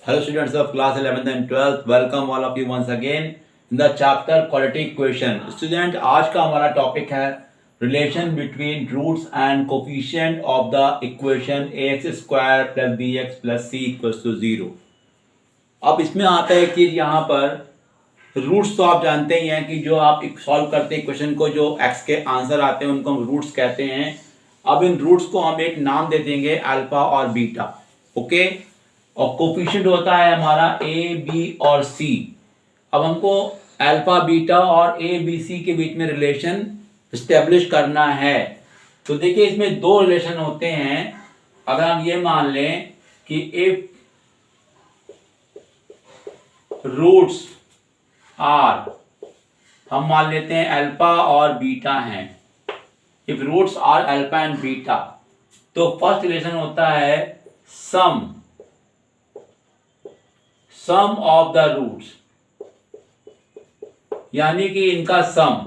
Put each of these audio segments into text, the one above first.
Hello students of class 11th and 12th, welcome all of you once again in the chapter quadratic equation. Student, आज का हमारा topic है relation between roots and coefficient of the equation ax square plus bx plus c equals to 0. अब इसमें आता है कि यहाँ पर रूट्स तो आप जानते ही हैं कि जो आप सॉल्व करते हैं इक्वेशन को, जो x के आंसर आते हैं उनको हम रूट्स कहते हैं। अब इन रूट्स को हम एक नाम दे देंगे अल्फा और बीटा, ओके। और कोफिशिएंट होता है हमारा ए बी और सी। अब हमको अल्फा बीटा और ए बी सी के बीच में रिलेशन इस्टेब्लिश करना है। तो देखिए इसमें दो रिलेशन होते हैं। अगर हम ये मान लें कि इफ रूट्स आर, हम मान लेते हैं अल्फा और बीटा हैं, if roots are alpha and beta, तो फर्स्ट रिलेशन होता है सम ऑफ द रूट्स, यानी कि इनका सम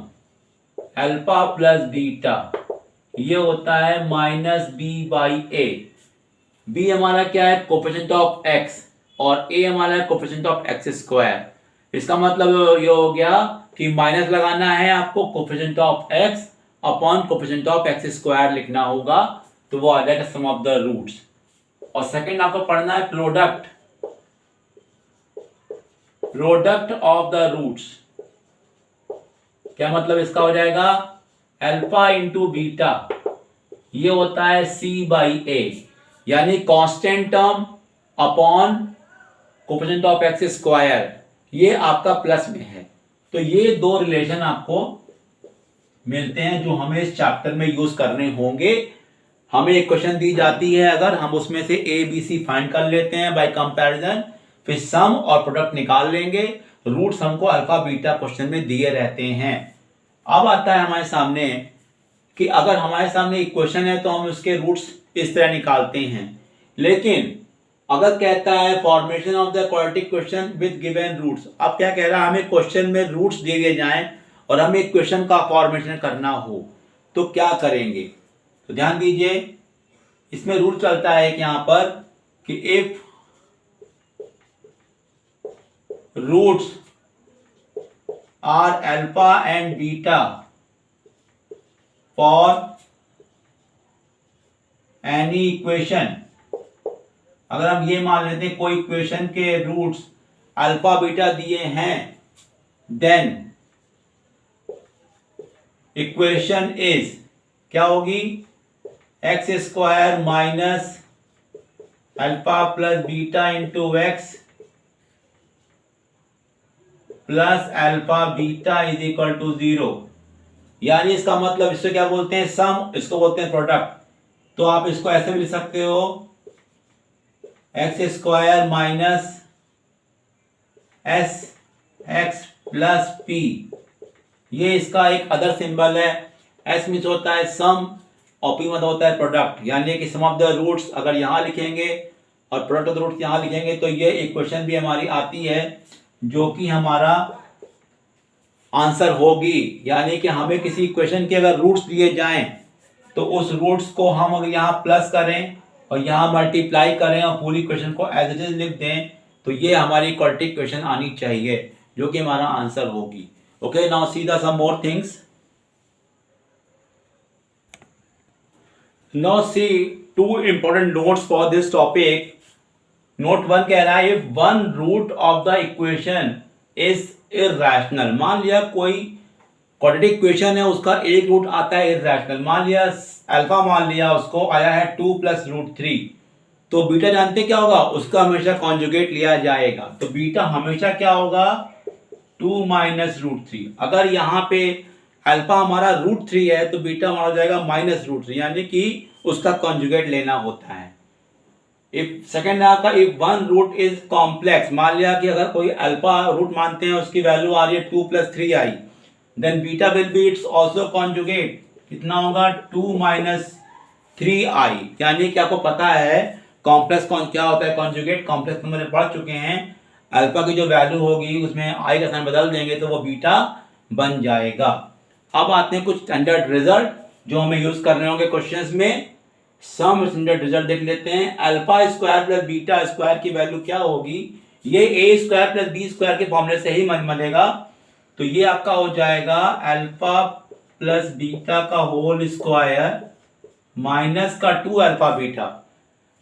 अल्फा प्लस बीटा ये होता है minus B by A. B हमारा क्या है? कोफिशिएंट ऑफ एक्स, और ए हमारा है कोफिशिएंट ऑफ एक्स स्क्वायर। इसका मतलब ये हो गया कि माइनस लगाना है आपको, coefficient of x upon coefficient of x square लिखना होगा, तो वो आ जाएगा सम ऑफ द रूट्स। और सेकंड आपको पढ़ना है प्रोडक्ट ऑफ द रूट्स। क्या मतलब इसका हो जाएगा? अल्फा इंटू बीटा ये होता है सी बाई ए, यानी constant term upon coefficient of x square, ये आपका प्लस में है। तो ये दो रिलेशन आपको मिलते हैं जो हमें इस चैप्टर में यूज करने होंगे। हमें एक क्वेश्चन दी जाती है, अगर हम उसमें से ए बी सी फाइंड कर लेते हैं बाय कंपैरिजन, फिर सम और प्रोडक्ट निकाल लेंगे। रूट्स हमको अल्फा बीटा क्वेश्चन में दिए रहते हैं। अब आता है हमारे सामने कि अगर हमारे सामने इक्वेशन है तो हम उसके रूट्स इस तरह निकालते हैं, लेकिन अगर कहता है formation of the quadratic equation with given roots, अब क्या कह रहा है? हमें क्वेश्चन में रूट्स दिए जाएं और हमें इक्वेशन का फॉर्मेशन करना हो तो क्या करेंगे? तो ध्यान दीजिए, इसमें रूल चलता है कि यहां पर कि if roots are alpha and beta for any equation, अगर हम ये मान लेते हैं कोई इक्वेशन के रूट्स अल्फा बीटा दिए हैं, देन इक्वेशन इज क्या होगी? X square minus alpha plus beta into x plus alpha beta is equal to 0। यानी इसका मतलब, इससे क्या बोलते हैं? सम, इसको बोलते हैं प्रोडक्ट। तो आप इसको ऐसे भी लिख सकते हो, x square minus S x plus P, ये इसका एक अदर सिंबल है। एस मीन्स होता है सम और पी मतलब होता है प्रोडक्ट, यानी कि सम ऑफ द रूट्स अगर यहाँ लिखेंगे और प्रोडक्ट ऑफ द रूट्स यहाँ लिखेंगे तो ये इक्वेशन भी हमारी आती है जो कि हमारा आंसर होगी। यानी कि हमें किसी इक्वेशन के अगर रूट्स दिए जाएं तो उस रूट्स को हम अगर यहाँ प्लस करें और यहाँ मल्टीप्लाई करें और पूरी इक्वेशन को एज इट इज लिख दें, तो ये हमारी क्वाड्रेटिक इक्वेशन आनी चाहिए जो कि हमारा आंसर होगी। Okay, now see the some more things. Now see two important notes for this topic. Note 1 कह रहा है if one root of the equation is irrational. मान लिया कोई क्वाड्रेटिक इक्वेशन है, उसका एक रूट आता है इर्रेशनल। मान लिया अल्फा, मान लिया उसको आया है 2 प्लस रूट 3, तो बीटा जानते क्या होगा? उसका हमेशा कॉन्जुगेट लिया जाएगा। तो बीटा हमेशा क्या होगा? 2 माइनस रूट 3। अगर यहाँ पे अल्फा हमारा रूट 3 है तो बीटा हमारा हो जाएगा माइनस रूट 3, यानी कि उसका कॉन्जुगेट लेना होता है। इफ सेकेंड आपका if one root is complex, मान लिया कि अगर कोई अल्फा रूट मानते हैं उसकी वैल्यू आ रही है 2 plus 3i, then beta will be its also conjugate. कितना होगा? 2 माइनस 3i, यानी कि आपको पता है कॉम्प्लेक्स क्या होता है? कॉन्जुगेट। कॉम्प्लेक्स नंबर पढ़ चुके हैं, अल्फा की जो वैल्यू होगी उसमें i का साइन बदल देंगे तो वो बीटा बन जाएगा। अब आते हैं कुछ स्टैंडर्ड रिजल्ट जो हमें यूज करने होंगे क्वेश्चंस में। सम स्टैंडर्ड रिजल्ट देख लेते हैं। Alpha square plus beta square की वैल्यू क्या होगी, ये ए स्क्वायर प्लस बी स्क्वायर के फॉर्मूले से ही मिलेगा। तो ये आपका हो जाएगा अल्फा प्लस बीटा का होल स्क्वायर माइनस का 2 अल्फा बीटा।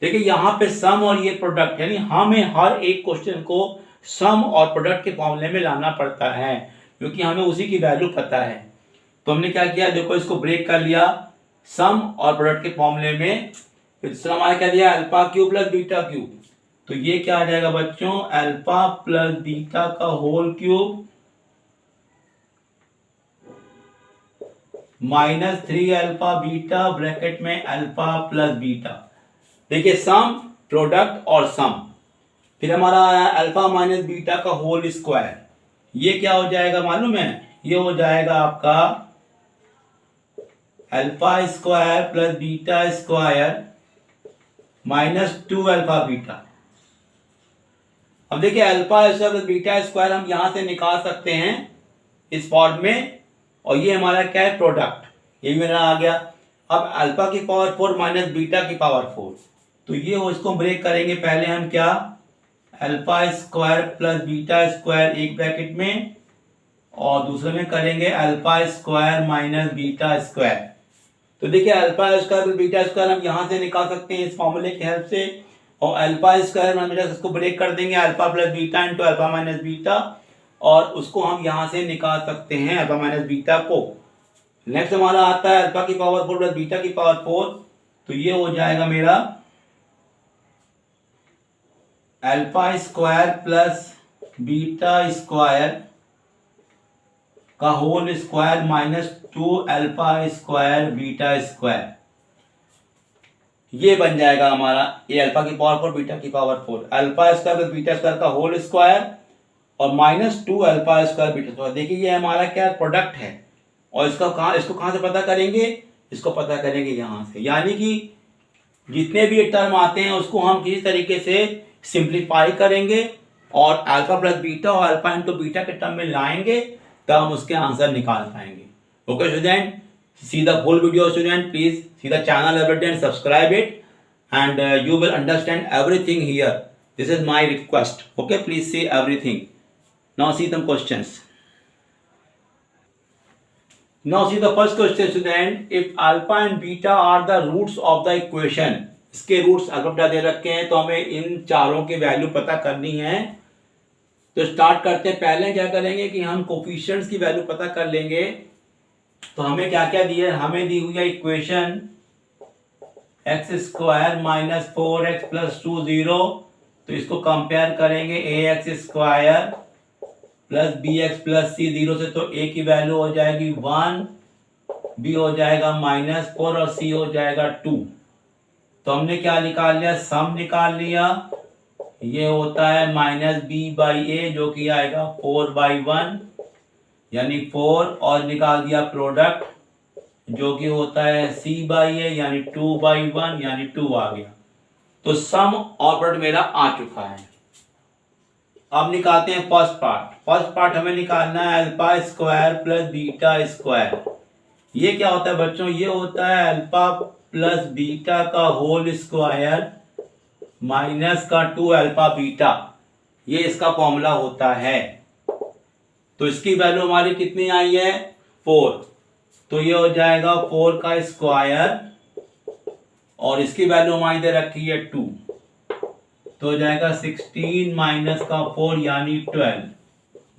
देखिए यहाँ पे सम और ये प्रोडक्ट, यानी हमें हर एक क्वेश्चन को सम और प्रोडक्ट के फॉर्मूले में लाना पड़ता है, क्योंकि हमें उसी की वैल्यू पता है। तो हमने क्या किया, देखो इसको ब्रेक कर लिया सम और प्रोडक्ट के फॉर्मूले में। फिर दूसरा हमारा क्या दिया, alpha cube plus beta cube. तो ये क्या आ जाएगा बच्चों, अल्फा प्लस बीटा का whole cube minus 3 alpha beta bracket में अल्फा प्लस बीटा। देखिए सम प्रोडक्ट और सम, फिर हमारा आया अल्फा माइनस बीटा का होल स्क्वायर। ये क्या हो जाएगा मालूम है, ये हो जाएगा आपका alpha square plus beta square minus 2 alpha beta. अब देखिए alpha square plus beta square हम यहां से निकाल सकते हैं इस फॉर्म में, और ये हमारा क्या है, प्रोडक्ट, ये भी मेरा आ गया। अब अल्फा की पावर 4 माइनस बीटा की पावर 4, तो ये हो, इसको ब्रेक करेंगे पहले हम क्या, alpha square plus beta square एक ब्रैकेट में, और दूसरे में करेंगे alpha square minus beta square. तो देखिए alpha square plus beta square हम यहां से निकाल सकते हैं इस फॉर्मूले की हेल्प से, और अल्फा स्क्वायर माइनस बीटा इसको ब्रेक कर देंगे, alpha plus beta into alpha minus beta, और उसको हम यहां से निकाल सकते हैं अल्फा माइनस बीटा को। नेक्स्ट हमारा आता है अल्फा की पावर 4 प्लस बीटा की पावर 4, तो ये हो जाएगा मेरा alpha square plus beta square का whole square minus 2 alpha square beta square. ये बन जाएगा हमारा, ये अल्फा की पावर 4 बीटा की power 4, alpha square plus beta square का होल स्क्वायर और minus 2 alpha square beta square. देखिए ये हमारा क्या प्रोडक्ट है, और इसको कहाँ से पता करेंगे, इसको पता करेंगे यहाँ से। यानी कि जितने भी टर्म आते हैं उसको हम किसी तरीके से सिंप्लीफाई करेंगे और अल्फा प्लस बीटा और अल्फा इंटू बीटा के टर्म में लाएंगे, तब हम उसके आंसर निकाल पाएंगे। Okay student, see the full video student, please see the channel every day and subscribe it, and you will understand everything here. This is my request. Okay, please see everything. Now see some questions. Now see the first question student, if alpha and beta are the roots of the equation, इसके roots alpha beta दे रखे हैं, तो हमें इन चारों की value पता करनी है। तो स्टार्ट करते हैं, पहले क्या करेंगे कि हम कोफिशिएंट्स की वैल्यू पता कर लेंगे। तो हमें क्या क्या दिया है, हमें दी हुई है equation x square minus 4x plus 2 0, तो इसको कंपेयर करेंगे a x square plus b x plus c 0 से, तो ए की वैल्यू हो जाएगी 1, बी हो जाएगा माइनस 4 और सी हो जाएगा 2। तो हमने क्या निकाल लिया, सम निकाल लिया, ये होता है माइनस बी बाई ए जो कि आएगा 4/1 यानी 4, और निकाल दिया प्रोडक्ट जो कि होता है c बाई ए यानी 2/1 यानी 2 आ गया। तो सम और प्रोडक्ट मेरा आ चुका है। अब निकालते हैं फर्स्ट पार्ट। फर्स्ट पार्ट हमें निकालना है alpha square plus beta square. ये क्या होता है बच्चों, ये होता है अल्फा प्लस बीटा का होल स्क्वायर माइनस का 2 अल्फा बीटा, ये इसका फॉर्मूला होता है। तो इसकी वैल्यू हमारी कितनी आई है, 4, तो ये हो जाएगा 4 का स्क्वायर, और इसकी वैल्यू हमारी दे रखी है 2, तो हो जाएगा 16 माइनस का 4 यानी 12।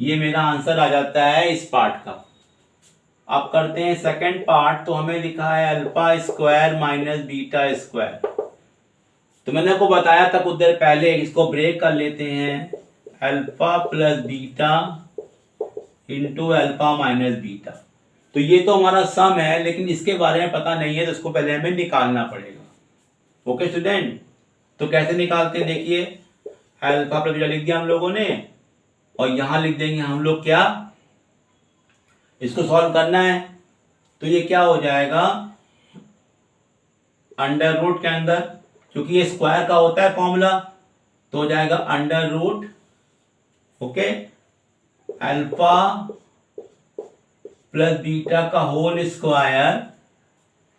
ये मेरा आंसर आ जाता है इस पार्ट का। अब करते हैं सेकंड पार्ट। तो हमें लिखा है alpha square minus beta square. तो मैंने आपको बताया था कुछ देर पहले, इसको ब्रेक कर लेते हैं, alpha plus beta into alpha minus beta. तो ये तो हमारा सम है, लेकिन इसके बारे में पता नहीं है, तो इसको पहले हमें निकालना पड़ेगा। ओके स्टूडेंट, तो कैसे निकालते हैं, देखिए अल्फा प्लस बीटा लिख दिया हम लोगों ने, और यहां लिख देंगे हम लोग क्या, इसको सॉल्व करना है। तो ये क्या हो जाएगा, अंडर रूट के अंदर, क्योंकि ये स्क्वायर का होता है फॉर्मूला, तो हो जाएगा under root, okay, alpha plus beta का होल स्क्वायर,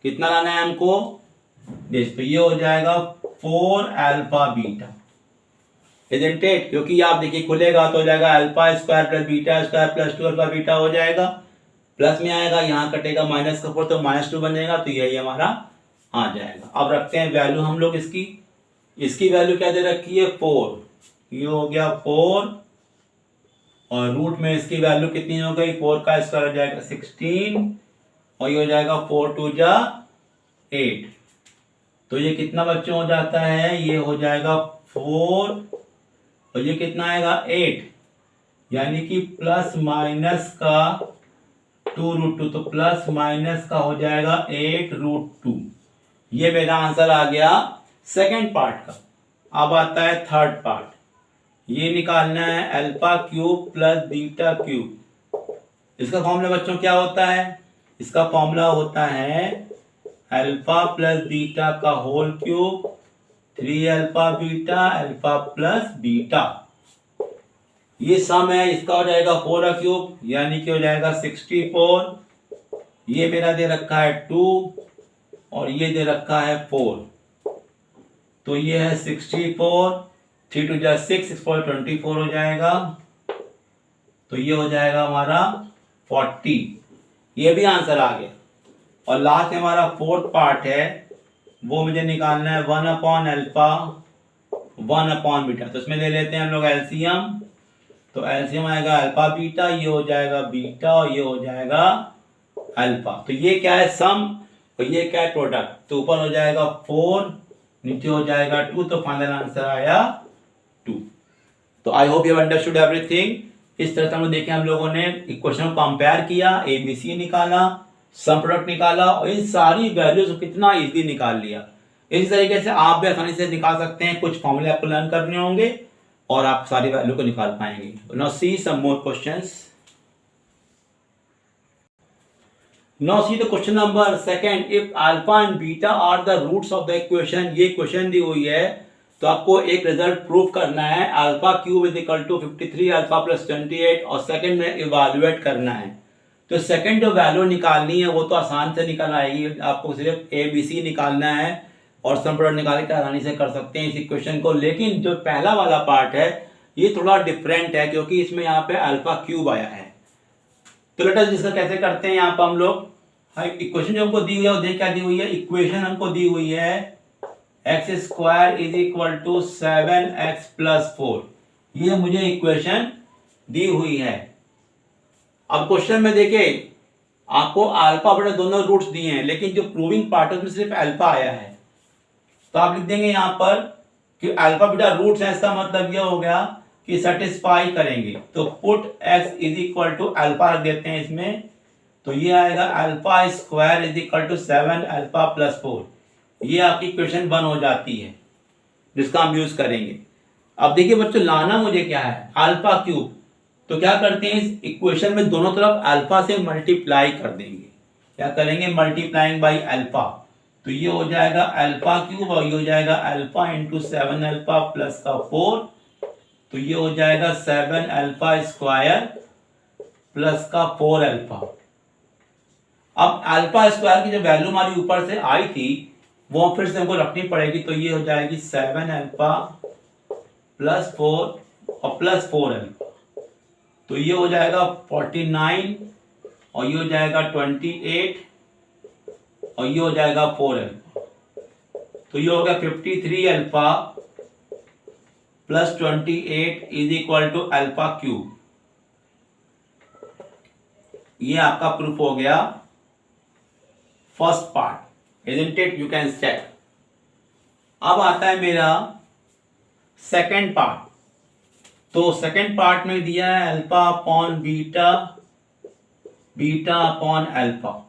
कितना लाना है हमको, दिस, तो ये हो जाएगा 4 अल्फा बीटा, इजंट इट? क्योंकि आप देखिए खुलेगा तो हो जाएगा alpha square plus beta square plus 2 alpha beta हो जाएगा, प्लस में आएगा, यहाँ कटेगा माइनस का 4 तो -2 बनेगा, तो यही हमारा आ जाएगा। अब रखते हैं वैल्यू हम लोग इसकी वैल्यू क्या दे रखी है 4, ये हो गया 4 और रूट में इसकी वैल्यू कितनी हो गई 4 का स्क्वायर हो जाएगा 16 और ये हो जाएगा 4 2 जा 8, तो ये कितना बच्चों हो जाता है, ये हो जाएगा 4 और ये कितना आएगा 8, यानी कि प्लस माइनस का 2√2, तो प्लस माइनस का हो जाएगा 8√2। ये मेरा आंसर आ गया सेकंड पार्ट का। अब आता है थर्ड पार्ट, ये निकालना है alpha cube plus beta cube. इसका फॉर्मूला बच्चों क्या होता है, इसका फॉर्मूला होता है अल्फा प्लस बीटा का whole cube 3 alpha plus beta, ये सम है, इसका हो जाएगा 4 क्यूब यानी कि हो जाएगा 64, ये मेरा दे रखा है 2 और ये दे रखा है 4, तो ये है 64, 3 2 जा 6, 6 4 24 हो जाएगा, तो ये हो जाएगा हमारा 40, ये भी आंसर आ गया। और लास्ट में हमारा फोर्थ पार्ट है, वो मुझे निकालना है 1 अपॉन अल्फा 1 अपॉन बीटा, तो इसमें ले लेते हैं हम लोग एलसीएम, तो एलसीएम आएगा अल्फा बीटा, ये हो जाएगा बीटा और ये हो जाएगा अल्फा, तो ये क्या है सम और ये क्या है प्रोडक्ट, तो ऊपर हो जाएगा 4 नीचे हो जाएगा 2, तो फाइनल आंसर आया 2। तो आई होप यू अंडरस्टूड एवरीथिंग। इस तरह से हम लोग देखें, हम लोगों ने इक्वेशन को कंपेयर किया, एबीसी निकाला, सम प्रोडक्ट निकाला और इन सारी वैल्यूज को कितना इजीली निकाल लिया। इसी तरीके से आप भी आसानी से निकाल सकते हैं, कुछ फॉर्मूले आपको लर्न करने होंगे और आप सारी वैल्यू को निकाल पाएंगे। Now see some more questions. Now see the question number second, if alpha and beta are the roots of the equation, ये क्वेश्चन दी हुई है तो आपको एक रिजल्ट प्रूव करना है, alpha cube is equal to 53 alpha plus 28 और सेकंड में इवेलुएट करना है। तो सेकंड जो वैल्यू निकालनी है वो तो आसान से निकल आएगी, आपको सिर्फ ए बी सी निकालना है और सम प्रोडक्ट निकाल के आसानी से कर सकते हैं इस इक्वेशन को। लेकिन जो पहला वाला पार्ट है ये थोड़ा डिफरेंट है क्योंकि इसमें यहाँ पे अल्फा क्यूब आया है। तो लेट अस जिसका कैसे करते हैं, यहाँ पर हम लोग इक्वेशन जो हमको दी हुई है वो देख क्या दी हुई है, इक्वेशन हमको दी हुई है x square is equal to 7x plus 4, ये मुझे इक्वेशन दी हुई है। अब क्वेश्चन में देखिए आपको अल्फा बटा दोनों रूट्स दिए हैं, लेकिन जो प्रूविंग पार्ट है उसमें सिर्फ अल्फा आया है, तो आप लिख देंगे यहाँ पर कि अल्फा बीटा रूट्स है, इसका मतलब यह हो गया कि सेटिस्फाई करेंगे, तो put x is equal to alpha रख देते हैं इसमें, तो ये आएगा alpha square is equal to 7 alpha plus 4, ये आपकी इक्वेशन 1 हो जाती है जिसका हम यूज करेंगे। अब देखिए बच्चों लाना मुझे क्या है अल्फा क्यूब, तो क्या करते हैं इस इक्वेशन में दोनों तरफ अल्फा से मल्टीप्लाई कर देंगे, क्या करेंगे मल्टीप्लाइंग बाई अल्फा, तो ये हो जाएगा अल्फा क्यूब और ये हो जाएगा अल्फा इंटू 7 अल्फा प्लस का 4, तो ये हो जाएगा 7 अल्फा स्क्वायर प्लस का 4 अल्फा। अब अल्फा स्क्वायर की जो वैल्यू हमारी ऊपर से आई थी वो फिर से हमको रखनी पड़ेगी, तो ये हो जाएगी 7 अल्फा प्लस 4 और प्लस 4 अल्फा, तो ये हो जाएगा 49 और ये हो जाएगा 28 और ये हो जाएगा 4 अल्फा, तो ये हो गया 53 alpha plus 28 is equal to alpha cube. ये आपका प्रूफ हो गया first part, isn't it? You can check। अब आता है मेरा सेकंड पार्ट, तो सेकंड पार्ट में दिया है alpha upon beta, beta upon alpha.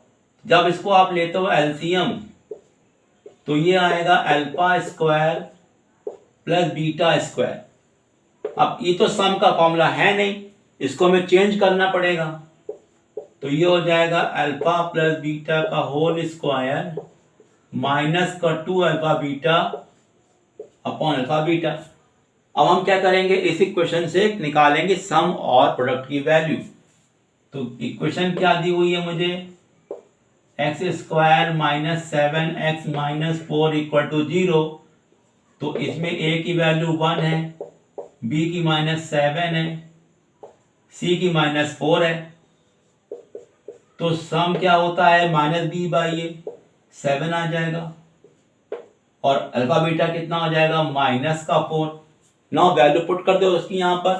जब इसको आप लेते हो एलसीएम तो ये आएगा alpha square plus beta square. अब ये तो सम का फॉर्मूला है नहीं, इसको हमें चेंज करना पड़ेगा, तो ये हो जाएगा अल्फा प्लस बीटा का होल स्क्वायर माइनस का 2 alpha beta upon alpha beta. अब हम क्या करेंगे इस इक्वेशन से निकालेंगे सम और प्रोडक्ट की वैल्यू। तो इक्वेशन क्या दी हुई है मुझे, x square minus 7x minus 4 equal to 0। तो इसमें a की वैल्यू 1 है, b की माइनस 7 है, c की माइनस 4 है। तो सम क्या होता है, माइनस b बाई ए, 7 आ जाएगा। और अल्फा बीटा कितना हो जाएगा, माइनस का 4। नाउ वैल्यू पुट कर दो उसकी यहाँ पर,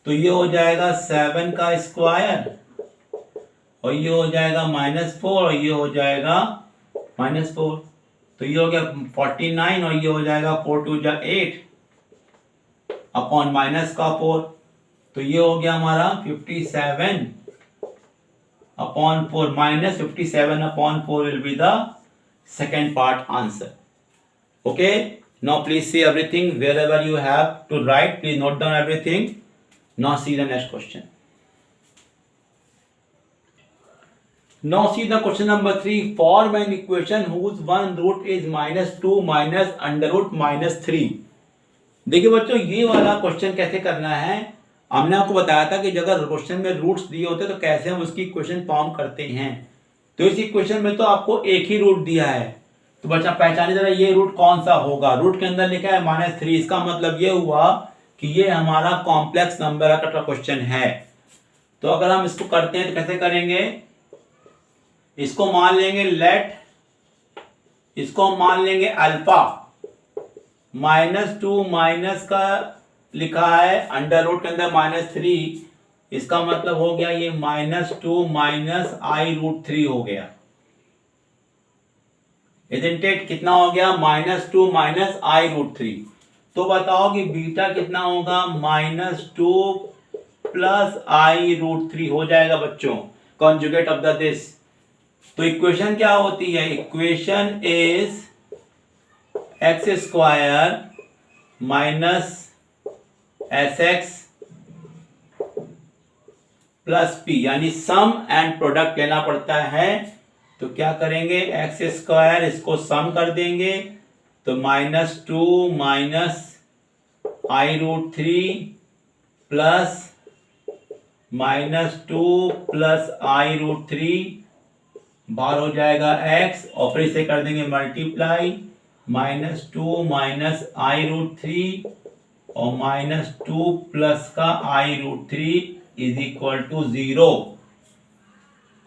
तो ये हो जाएगा 7 का स्क्वायर और ये हो जाएगा -4 और ये हो जाएगा -4। तो ये हो गया 49 और ये हो जाएगा 4 2 जा 8 अपॉन माइनस का 4। तो ये हो गया हमारा 57 upon 4, -57 upon 4 will be the second part answer. Okay, now please see everything wherever you have to write, please note down everything. Now see the next question. Now see the question number 3. Form an equation whose one root is -2 minus under root -3. देखिए बच्चों, ये वाला question कैसे करना है, हमने आपको बताया था कि जब अगर क्वेश्चन में रूट्स दिए होते तो कैसे हम उसकी इक्वेशन फॉर्म करते हैं। तो इस इक्वेशन में तो आपको एक ही रूट दिया है, तो बच्चा पहचाने जरा ये रूट कौन सा होगा। रूट के अंदर लिखा है -3, इसका मतलब ये हुआ कि ये हमारा कॉम्प्लेक्स नंबर का क्वेश्चन है। तो अगर हम इसको करते हैं तो कैसे करेंगे, इसको मान लेंगे इसको मान लेंगे अल्फा, -2 माइनस का लिखा है अंडर रूट के अंदर -3, इसका मतलब हो गया ये -2 माइनस i√3 हो गया। Isn't it? कितना हो गया, -2 माइनस i√3। तो बताओ कि बीटा कितना होगा, -2 प्लस i√3 हो जाएगा बच्चों, कॉन्जुगेट ऑफ द दिस। तो इक्वेशन क्या होती है, equation is x square minus sx plus P, यानी सम एंड प्रोडक्ट लेना पड़ता है। तो क्या करेंगे, एक्स स्क्वायर इसको सम कर देंगे तो -2 minus i√3 plus -2 plus i√3 बाहर हो जाएगा x और फिर इसे कर देंगे मल्टीप्लाई, -2 माइनस i√3 और -2 प्लस का i√3 इज इक्वल टू 0।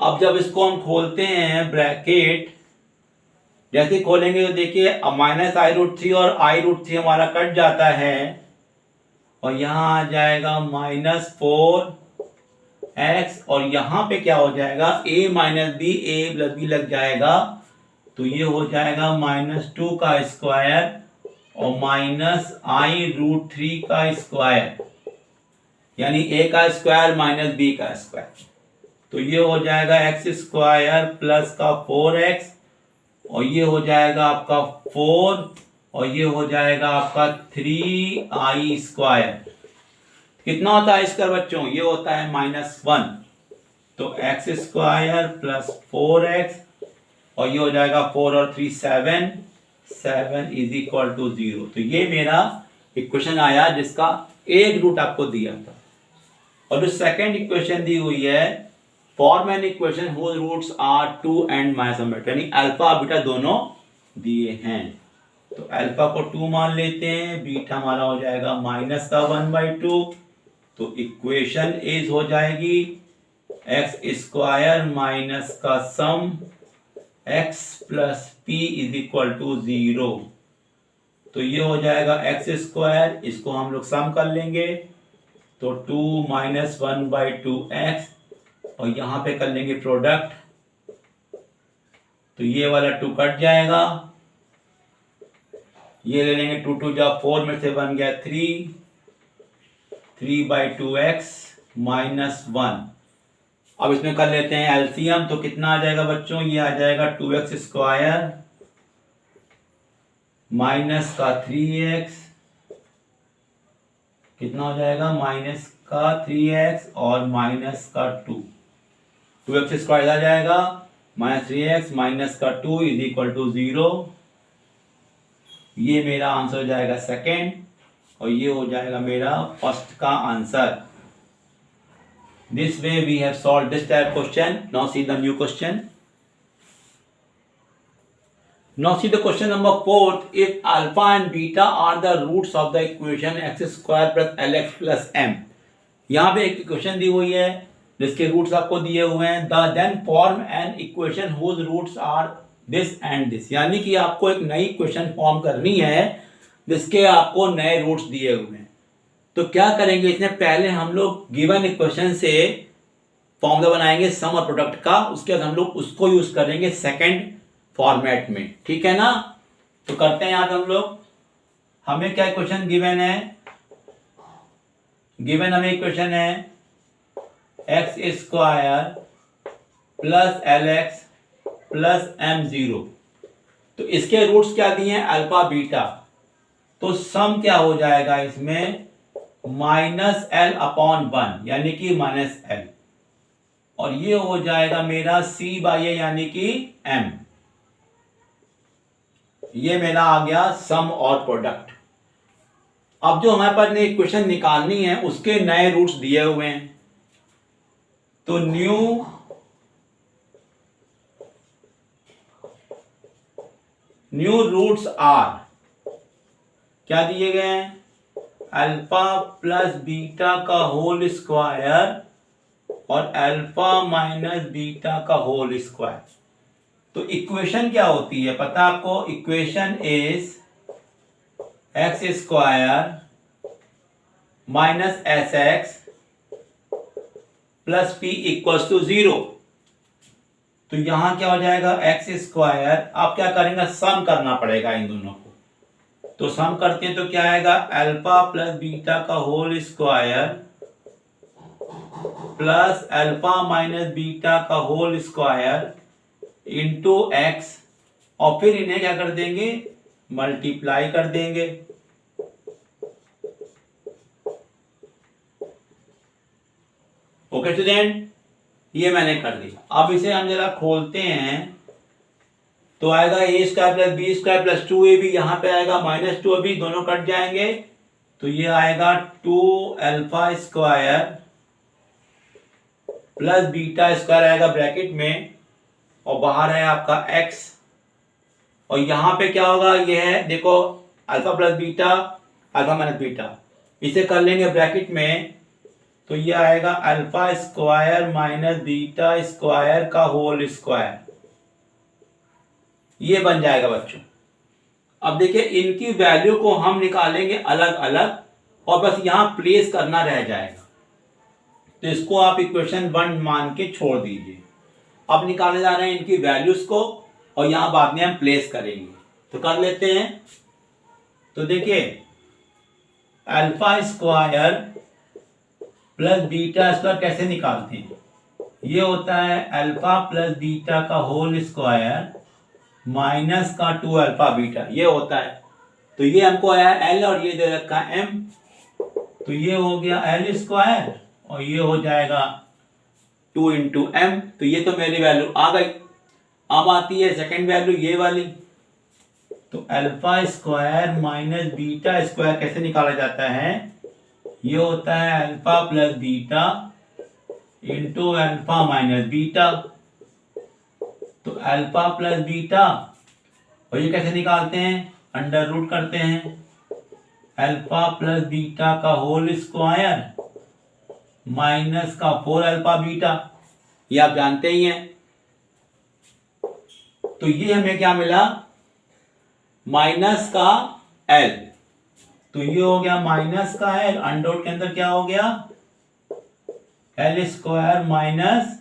अब जब इसको हम खोलते हैं ब्रैकेट, जैसे खोलेंगे तो देखिए -i√3 और i√3 हमारा कट जाता है और यहां आ जाएगा -4x और यहां पे क्या हो जाएगा, a minus B, a plus B लग जाएगा। तो ये हो जाएगा -2 का स्क्वायर और माइनस i√3 का स्क्वायर, यानी a का स्क्वायर माइनस b का स्क्वायर। तो ये हो जाएगा एक्स स्क्वायर प्लस का 4x और ये हो जाएगा आपका 4 और ये हो जाएगा आपका 3i स्क्वायर। कितना होता है इसका बच्चों, ये होता है -1। तो एक्स स्क्वायर प्लस 4x और ये हो जाएगा 4 और 3 7 इज इक्वल टू 0। तो ये मेरा इक्वेशन आया जिसका एक रूट आपको दिया था। और जो सेकंड इक्वेशन दी हुई है, form an equation whose roots are 2 and -1, यानी अल्फा बीटा दोनों दिए हैं। तो अल्फा को 2 मान लेते हैं, बीटा हमारा हो जाएगा -1/2। तो इक्वेशन इज हो जाएगी एक्स स्क्वायर माइनस का sum x plus P is equal to 0। तो ये हो जाएगा एक्स स्क्वायर, इसको हम लोग सम कर लेंगे तो 2 - 1/2x और यहां पे कर लेंगे प्रोडक्ट, तो ये वाला 2 कट जाएगा, ये ले लेंगे 2 2 जा 4 में से बन गया 3/2x -1। अब इसमें कर लेते हैं एलसीएम, तो कितना आ जाएगा बच्चों, ये आ जाएगा 2x स्क्वायर माइनस का 3x, कितना हो जाएगा माइनस का 3x और माइनस का 2x स्क्वायर आ जाएगा -3x माइनस का 2 इज इक्वल टू 0। ये मेरा आंसर हो जाएगा सेकेंड और ये हो जाएगा मेरा फर्स्ट का answer. This way we have solved this type question. Now see the new question. Now see the question number 4. If alpha and beta are the roots of the equation x square plus lx plus m. यहाँ पे एक equation दी हुई है जिसके roots आपको दिए हुए हैं. The then form an equation whose roots are this and this. यानी कि आपको एक नई इक्वेशन फॉर्म करनी है जिसके आपको नए रूट्स दिए हुए हैं. तो क्या करेंगे, इसमें पहले हम लोग गिवन इक्वेशन से फॉर्मूला बनाएंगे सम और प्रोडक्ट का. उसके बाद हम लोग उसको यूज करेंगे सेकंड फॉर्मेट में. ठीक है ना. तो करते हैं यहाँ पे हम लोग. हमें क्या इक्वेशन गिवन है, गिवन हमें इक्वेशन है x square plus L x plus M zero. तो इसके रूट्स क्या दिए हैं, अल्फा बीटा. तो सम क्या हो जाएगा इसमें, माइनस एल अपॉन वन यानी कि माइनस एल, और ये हो जाएगा मेरा सी बाई ए यानी कि एम. ये मेरा आ गया सम और प्रोडक्ट. अब जो हमारे पास ने इक्वेशन निकालनी है उसके नए रूट्स दिए हुए हैं. तो न्यू रूट्स आर क्या दिए गए हैं, अल्फा प्लस बीटा का होल स्क्वायर और अल्फा माइनस बीटा का होल स्क्वायर. तो इक्वेशन क्या होती है पता आपको, equation is x square minus S x plus P equals to 0. तो यहां क्या हो जाएगा, एक्स स्क्वायर. आप क्या करेंगे, सम करना पड़ेगा इन दोनों को. तो सम करते हैं तो क्या आएगा, अल्फा प्लस बीटा का whole square plus alpha minus beta का होल स्क्वायर इंटू एक्स, और फिर इन्हें क्या कर देंगे, मल्टीप्लाई कर देंगे. ओके स्टूडेंट, ये मैंने कर दिया. अब इसे हम जरा खोलते हैं तो आएगा a square plus b square plus 2ab. यहां पे आएगा माइनस 2ab, दोनों कट जाएंगे. तो ये आएगा 2 alpha square plus beta square आएगा ब्रैकेट में, और बाहर है आपका x. और यहां पे क्या होगा, ये है देखो alpha plus beta alpha minus beta, इसे कर लेंगे ब्रैकेट में. तो ये आएगा alpha square minus beta square का होल स्क्वायर. ये बन जाएगा बच्चों. अब देखिए इनकी वैल्यू को हम निकालेंगे अलग अलग और बस यहां प्लेस करना रह जाएगा. तो इसको आप इक्वेशन 1 मान के छोड़ दीजिए. अब निकाले जा रहे हैं इनकी वैल्यूज को और यहां बाद में हम प्लेस करेंगे. तो कर लेते हैं. तो देखिए alpha square plus beta square कैसे निकालते हैं, ये होता है अल्फा प्लस बीटा का होल स्क्वायर माइनस का 2 अल्फा बीटा, ये होता है. तो ये हमको आया एल और ये दे रखा है एम. तो ये हो गया एल स्क्वायर और ये हो जाएगा 2 इंटू एम. तो ये तो मेरी वैल्यू आ गई. अब आती है सेकेंड वैल्यू ये वाली. तो alpha square minus beta square कैसे निकाला जाता है, ये होता है alpha plus beta into alpha minus beta. तो अल्फा प्लस बीटा, और ये कैसे निकालते हैं, अंडर रूट करते हैं. अल्फा प्लस बीटा का होल स्क्वायर माइनस का 4 अल्फा बीटा, ये आप जानते ही हैं. तो ये हमें क्या मिला, माइनस का एल. तो ये हो गया माइनस का एल, अंडर रूट के अंदर क्या हो गया, एल स्क्वायर माइनस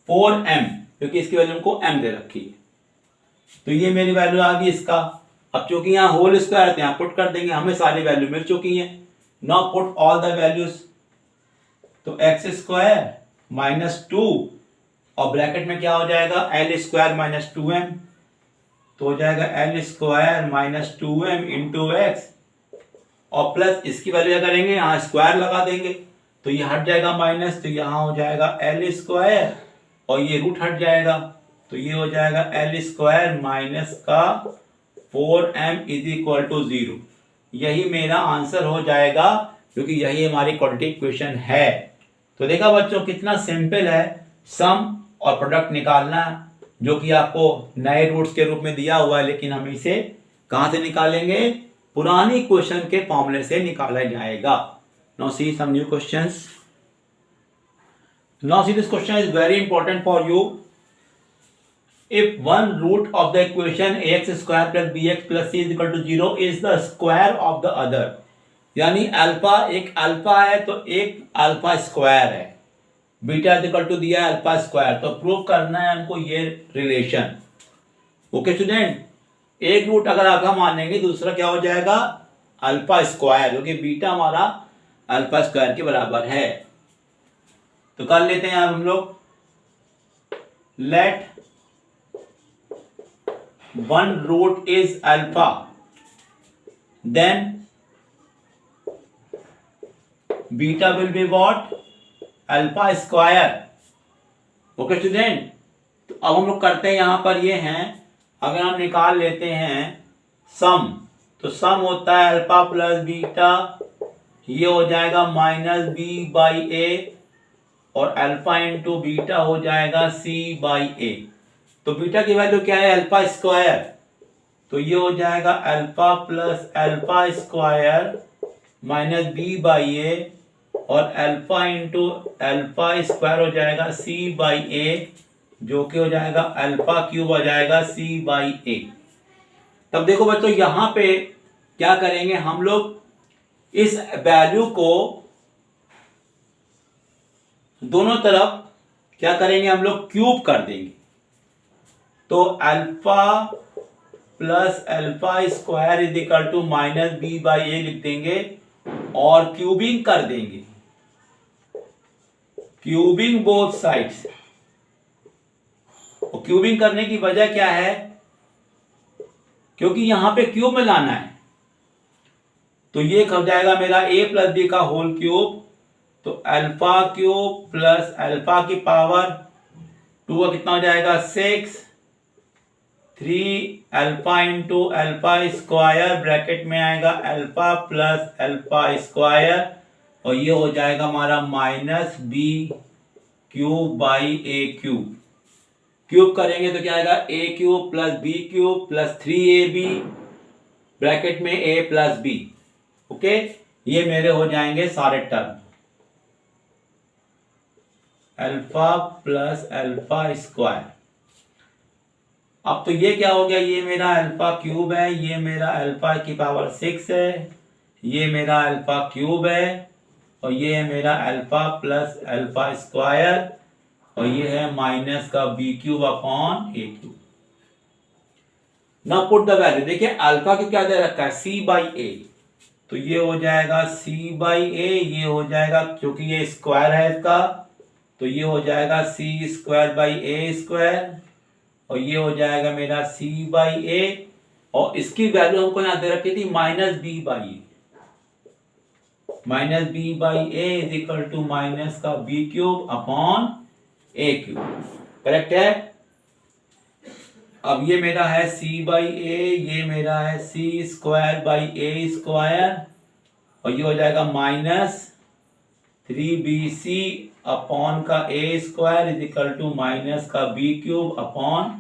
4m, क्योंकि इसकी वैल्यू हमको m दे रखी है. तो ये मेरी वैल्यू आ गई इसका. अब चूंकि यहाँ होल स्क्वायर थे, यहाँ पुट कर देंगे, हमें सारी वैल्यू मिल चुकी है. Now put all the values. तो एक्स स्क्वायर माइनस 2 और ब्रैकेट में क्या हो जाएगा, एल स्क्वायर माइनस 2m. तो हो जाएगा L square minus 2m into x, और प्लस इसकी वैल्यू क्या करेंगे, यहाँ स्क्वायर लगा देंगे. तो ये हट जाएगा माइनस, तो यहाँ हो जाएगा एल स्क्वायर और ये रूट हट जाएगा. तो ये हो जाएगा एल स्क्वायर माइनस का 4m इज इक्वल टू 0. यही मेरा आंसर हो जाएगा, क्योंकि यही हमारी क्वाड्रेटिक इक्वेशन है. तो देखा बच्चों कितना सिंपल है सम और प्रोडक्ट निकालना. जो कि आपको नए रूट्स के रूप में दिया हुआ है, लेकिन हम इसे कहां से निकालेंगे, पुरानी क्वेश्चन के फॉर्मूले से निकाला जाएगा। Now see some new questions. Now see this question is very important for you. If one root of the equation ax square plus bx plus c is equal to 0 is the square of the other, यानी alpha एक alpha है तो एक alpha square है, beta is equal to दिया है alpha square, तो prove करना है हमको ये रिलेशन। ओके स्टूडेंट, एक रूट अगर अल्फा मानेंगे दूसरा क्या हो जाएगा अल्फा स्क्वायर, क्योंकि बीटा हमारा अल्फा स्क्वायर के बराबर है। तो कर लेते हैं हम लोग, late one root is alpha, then beta will be what, alpha square। Okay student, तो अब हम लोग करते हैं यहां पर ये हैं, अगर हम निकाल लेते हैं सम, तो सम होता है अल्फा प्लस बीटा, ये हो जाएगा माइनस बी बाई ए, और अल्फा इंटू बीटा हो जाएगा सी बाई ए। तो बीटा की वैल्यू क्या है अल्फा स्क्वायर, तो ये हो जाएगा alpha plus alpha square minus B by a, और अल्फा इंटू अल्फा स्क्वायर हो जाएगा सी बाई ए, जो कि हो जाएगा अल्फा क्यूब हो जाएगा सी बाई ए। तब देखो बच्चों यहां पे क्या करेंगे हम लोग, इस वैल्यू को दोनों तरफ क्या करेंगे हम लोग क्यूब कर देंगे, तो alpha plus alpha square is equal to minus B by a लिख देंगे, और क्यूबिंग कर देंगे, क्यूबिंग बोथ साइड्स। और क्यूबिंग करने की वजह क्या है, क्योंकि यहां पे क्यूब में लाना है, तो ये हो जाएगा मेरा a प्लस बी का होल क्यूब, तो अल्फा क्यूब प्लस अल्फा की पावर 2 का कितना हो जाएगा 6, 3 alpha into alpha square bracket में आएगा अल्फा प्लस अल्फा स्क्वायर, और ये हो जाएगा हमारा minus b cube by a cube. Cube करेंगे तो क्या आएगा a cube plus b cube plus 3ab bracket में a प्लस बी। ओके, ये मेरे हो जाएंगे सारे term, alpha plus alpha square. अब तो ये क्या हो गया, ये मेरा अल्फा क्यूब है, ये मेरा अल्फा की पावर 6 है, ये मेरा अल्फा क्यूब है, और ये है मेरा अल्फा प्लस अल्फा स्क्वायर, और ये है माइनस का बी क्यूब अपॉन ए क्यूब। ना पुट द वैल्यू, देखिए अल्फा की क्या दे रखा है सी बाई ए, तो ये हो जाएगा सी बाई ए, ये हो जाएगा क्योंकि ये स्क्वायर है इसका, तो ये हो जाएगा सी स्क्वायर बाई ए स्क्वायर, और ये हो जाएगा मेरा सी बाई ए, और इसकी वैल्यू हमको यहां दे रखी थी minus B by A, minus B by A is equal to minus का बी क्यूब अपॉन ए क्यूब। करेक्ट है। अब ये मेरा है सी बाई ए, ये मेरा है c square by a square, और ये हो जाएगा माइनस 3bc अपॉन का a square is equal to minus का बी क्यूब अपॉन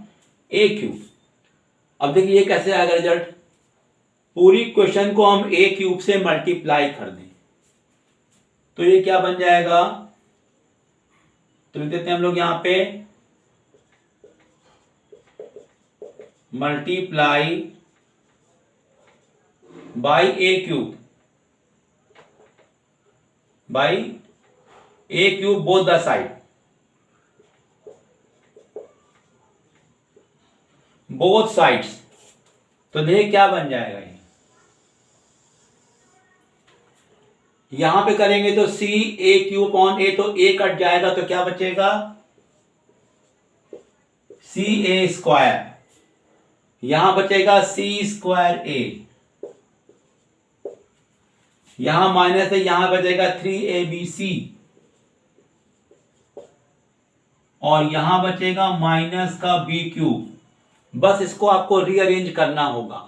ए क्यूब। अब देखिए ये कैसे आएगा रिजल्ट, पूरी क्वेश्चन को हम ए क्यूब से मल्टीप्लाई कर दें, तो ये क्या बन जाएगा, तो लिख देते हैं हम लोग यहां पे multiply by a cube by a cube both the side, both sides. तो देखिए क्या बन जाएगा, ये यहां पे करेंगे तो सी ए क्यूब ऑन ए, तो ए कट जाएगा तो क्या बचेगा सी ए स्क्वायर, यहां बचेगा सी स्क्वायर ए, यहां माइनस है, यहां बचेगा 3abc, और यहां बचेगा माइनस का बी क्यूब। बस इसको आपको रीअरेंज करना होगा।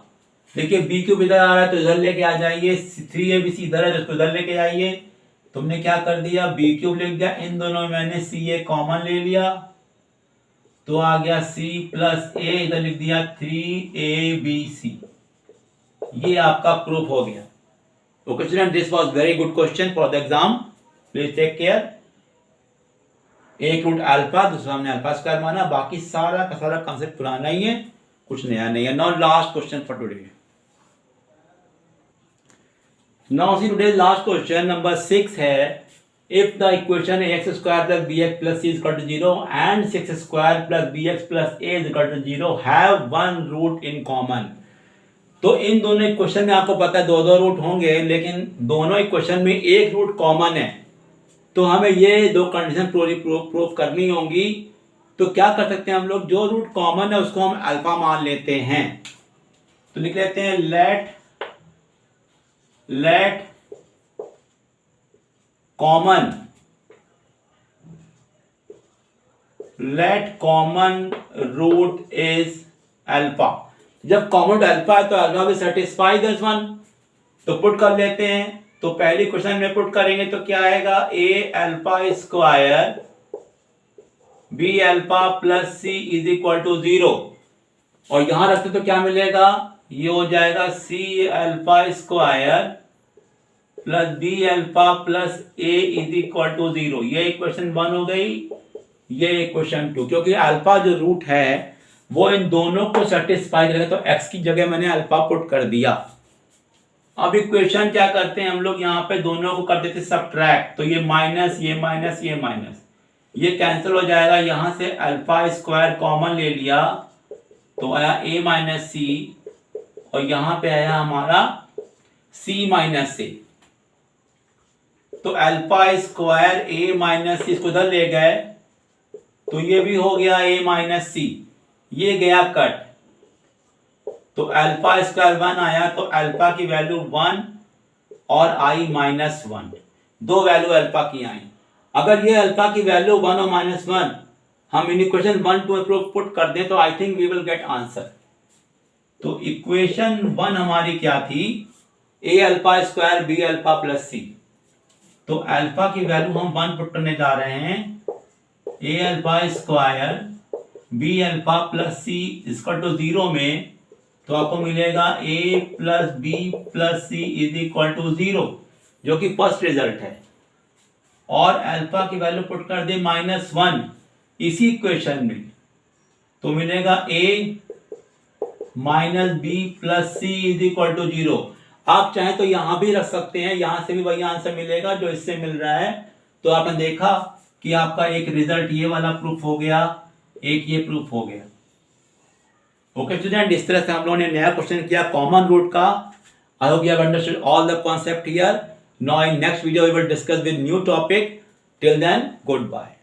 देखिए बी क्यूब इधर आ रहा है तो इधर लेके आ जाइए, 3abc इधर है तो इसको इधर लेके आइए। तुमने क्या कर दिया, बी क्यूब लिख दिया, इन दोनों में मैंने सी ए कॉमन ले लिया, तो आ गया c प्लस a, इधर लिख दिया 3abc, ये आपका प्रूफ हो गया। Okay student, this was very good question for the exam, please take care. एक रूट अल्फा, दूसरा हमने अल्फा स्क्वायर माना, बाकी सारा का सारा कॉन्सेप्ट पुराना ही है, कुछ नया नहीं है। Now last question for today. Now see today last question number 6 है, if the equation ax square plus bx plus c is equal to 0 and 6 square plus bx plus a is equal to 0 have one root in common। तो इन दोनों equation में आपको पता है दो दो root होंगे, लेकिन दोनों इक्वेशन में एक रूट कॉमन है, तो हमें ये दो कंडीशन प्रूफ करनी होंगी। तो क्या कर सकते हैं हम लोग, जो रूट कॉमन है उसको हम अल्फा मान लेते हैं। तो लिख लेते हैं let common root is alpha. जब कॉमन अल्फा है तो अल्फा भी सेटिस्फाई दिस वन, तो पुट कर लेते हैं। तो पहली क्वेश्चन में पुट करेंगे तो क्या आएगा, a alpha square b alpha plus c is equal to 0, और यहां रखते तो क्या मिलेगा, ये हो जाएगा c alpha square plus B alpha plus A is equal to 0। ये इक्वेशन 1 हो गई, ये इक्वेशन 2, क्योंकि अल्फा जो रूट है वो इन दोनों को सेटिस्फाई करेगा, तो x की जगह मैंने अल्फा पुट कर दिया। अब इक्वेशन क्या करते हैं हम लोग, यहाँ पे दोनों को कर देते सब्ट्रैक्ट, तो ये माइनस ये माइनस ये माइनस, ये कैंसिल हो जाएगा। यहां से अल्फा स्क्वायर कॉमन ले लिया तो आया a माइनस सी, और यहां पे आया हमारा c माइनस से, तो अल्फा स्क्वायर a माइनस सी, इसको इधर ले गए तो ये भी हो गया a माइनस सी, ये गया कट, तो अल्फा स्क्वायर 1 आया, तो अल्फा की वैल्यू 1 और i माइनस 1, दो वैल्यू अल्फा की आई। अगर ये अल्फा की वैल्यू 1 और माइनस 1 हम इन इक्वेशन 1 2 पुट कर दें तो I think we will get answer. तो इक्वेशन 1 हमारी क्या थी, a alpha square b alpha plus c, तो अल्फा की वैल्यू हम 1 पुट करने जा रहे हैं, a alpha square b alpha plus C equal to 0 में, तो आपको मिलेगा a plus B plus C is equal to 0, जो कि फर्स्ट रिजल्ट है। और अल्फा की वैल्यू पुट कर दे -1 इसी इक्वेशन में, तो मिलेगा a minus B plus C is equal to 0। आप चाहें तो यहां भी रख सकते हैं, यहां से भी वही आंसर मिलेगा जो इससे मिल रहा है। तो आपने देखा कि आपका एक रिजल्ट ये वाला प्रूफ हो गया, एक ये प्रूफ हो गया। ओके स्टूडेंट, इस तरह से हम लोगों ने नया क्वेश्चन किया कॉमन रूट का। I hope you have understood all the concept here. Now in next video we will discuss with new topic. Till then, good bye.